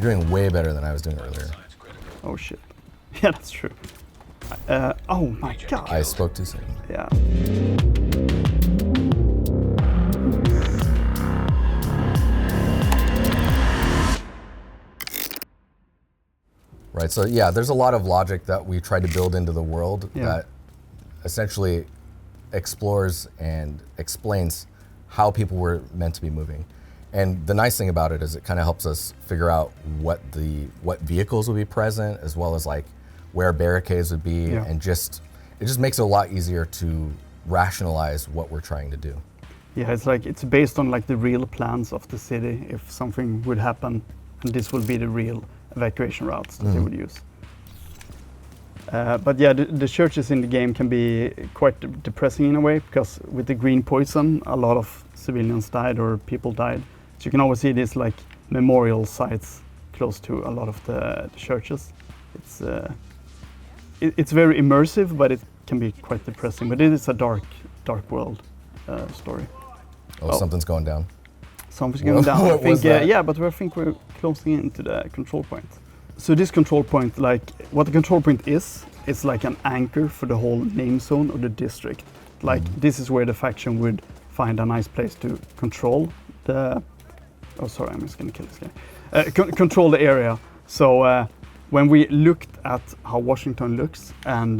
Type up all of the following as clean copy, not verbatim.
You're doing way better than I was doing earlier. Oh shit. Yeah, that's true. Oh my god. I spoke too soon. Yeah. Right, so yeah, there's a lot of logic that we try to build into the world that essentially explores and explains how people were meant to be moving. And the nice thing about it is it kind of helps us figure out what vehicles will be present, as well as like where barricades would be, and it just makes it a lot easier to rationalize what we're trying to do. Yeah, it's based on like the real plans of the city. If something would happen, and this will be the real evacuation routes that they would use. But yeah, the churches in the game can be quite depressing in a way, because with the green poison, a lot of civilians died or people died. So you can always see these like memorial sites close to a lot of the churches. It's very immersive, but it can be quite depressing. But it is a dark world story. Oh, something's going down. Something's going down. What was that? Yeah, but I think we're closing in to the control point. So this control point, like what the control point is, it's like an anchor for the whole name zone of the district. Like this is where the faction would find a nice place to control the. Oh, sorry, I'm just gonna kill this guy. Control the area. So when we looked at how Washington looks, and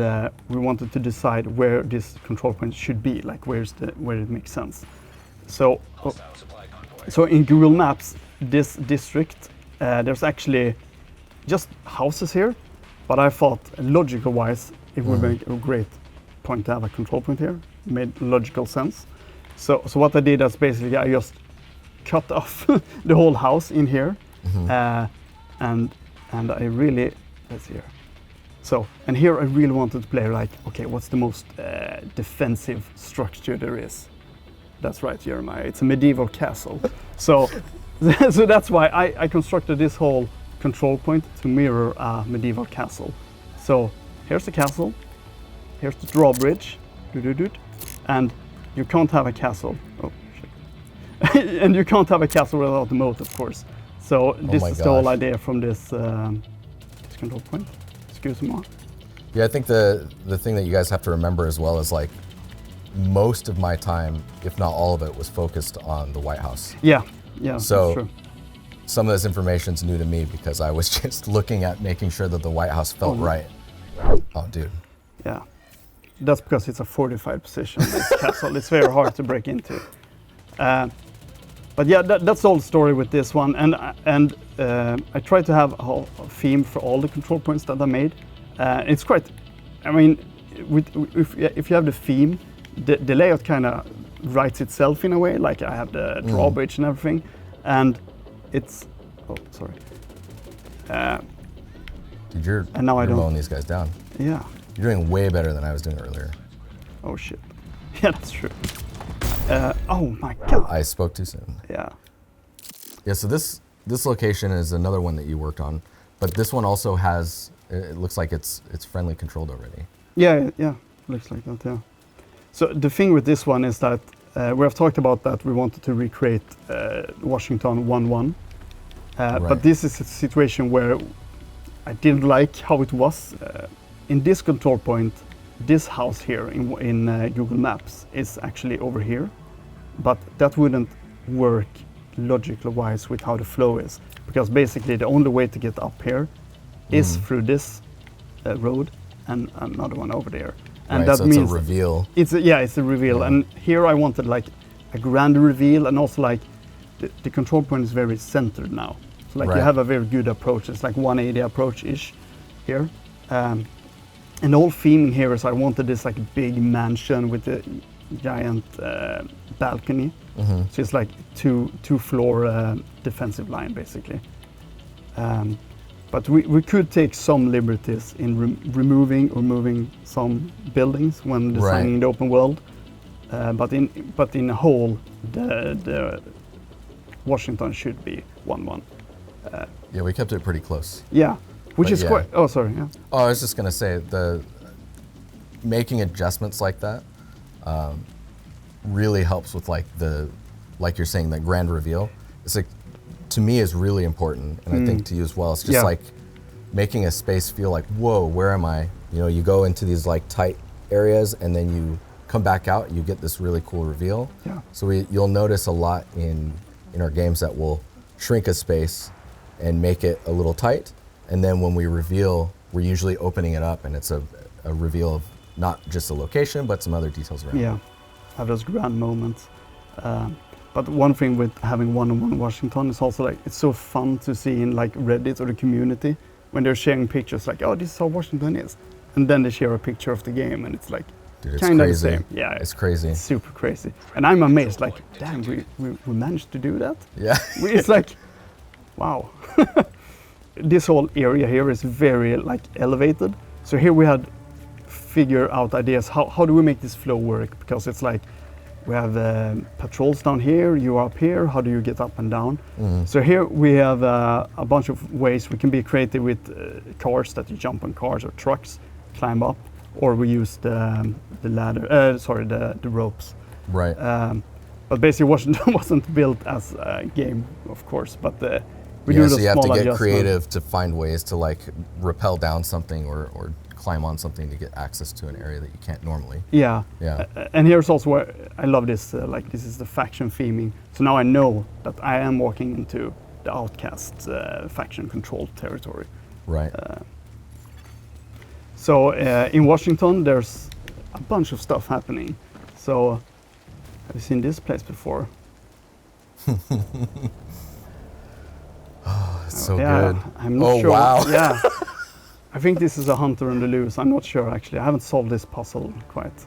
we wanted to decide where this control point should be, like where it makes sense. So in Google Maps, this district, there's actually just houses here, but I thought logical-wise, it would make a great point to have a control point here. It made logical sense. So what I did is basically I just cut off the whole house in here, and I really, let's see here. So, and here I really wanted to play like, okay, what's the most defensive structure there is? That's right, Jeremiah, it's a medieval castle. So that's why I constructed this whole control point to mirror a medieval castle. So here's the castle, here's the drawbridge, and you can't have a castle. Oh shit! And you can't have a castle without the moat, of course. So this is the whole idea from this control point. Excuse me. Yeah, I think the thing that you guys have to remember as well is like most of my time, if not all of it, was focused on the White House. Yeah, so that's true. Some of this information's new to me because I was just looking at making sure that the White House felt right. Oh, dude. Yeah, that's because it's a fortified position, this castle. It's very hard to break into. But yeah, that's all the story with this one. And I tried to have a theme for all the control points that I made. It's quite, I mean, if you have the theme, the layout kind of writes itself in a way. Like I have the drawbridge and everything, and it's. Oh, sorry. Dude, you're mowing these guys down. Yeah. You're doing way better than I was doing earlier. Oh shit. Yeah, that's true. Oh my god. I spoke too soon. Yeah. Yeah. So this location is another one that you worked on, but this one also has. It looks like it's friendly controlled already. Yeah. Looks like that. Yeah. So the thing with this one is that we have talked about that we wanted to recreate Washington 1-1, but this is a situation where I didn't like how it was. In this control point, this house here in Google Maps is actually over here, but that wouldn't work logically-wise with how the flow is, because basically the only way to get up here is through this road and another one over there. And that so means it's a reveal. It's a reveal, Yeah. and here I wanted like a grand reveal, and also like the control point is very centered now. So like you have a very good approach. It's like 180 approach-ish here, and the whole theme here is I wanted this like big mansion with a giant balcony. So it's like two-floor defensive line basically. But we could take some liberties in removing or moving some buildings when designing the open world. But in a whole, the Washington should be 1-1. Yeah, we kept it pretty close. Yeah, which is quite. Oh, sorry. Yeah. Oh, I was just gonna say making adjustments like that really helps with like you're saying, the grand reveal. It's like to me is really important, and I think to you as well. It's just like making a space feel like, whoa, where am I? You know, you go into these like tight areas, and then you come back out, you get this really cool reveal. Yeah. So you'll notice a lot in our games that will shrink a space and make it a little tight, and then when we reveal, we're usually opening it up, and it's a reveal of not just the location, but some other details around. Yeah, have those grand moments. But one thing with having one-on-one Washington is also like it's so fun to see in like Reddit or the community when they're sharing pictures like, oh, this is how Washington is, and then they share a picture of the game, and it's like kind of the same. Yeah, it's crazy. It's super crazy, and I'm amazed. Like, damn, we managed to do that. Yeah, It's like, wow. This whole area here is very like elevated. So here we had figure out ideas. How do we make this flow work? Because it's like we have patrols down here, you are up here. How do you get up and down? So here we have a bunch of ways we can be creative with cars, that you jump on cars or trucks, climb up, or we use the ladder. The ropes. Right. But basically, Washington wasn't built as a game, of course. But we do so you have to get adjustments. creative to find ways to like rappel down something or climb on something to get access to an area that you can't normally. Yeah. Yeah. And here's also where I love this. Like this is the faction theming. So now I know that I am walking into the Outcast faction controlled territory. Right. So in Washington, there's a bunch of stuff happening. So have you seen this place before? Oh, it's so yeah, good. I'm not sure. Wow. Yeah. I think this is a hunter on the loose. I'm not sure actually. I haven't solved this puzzle quite.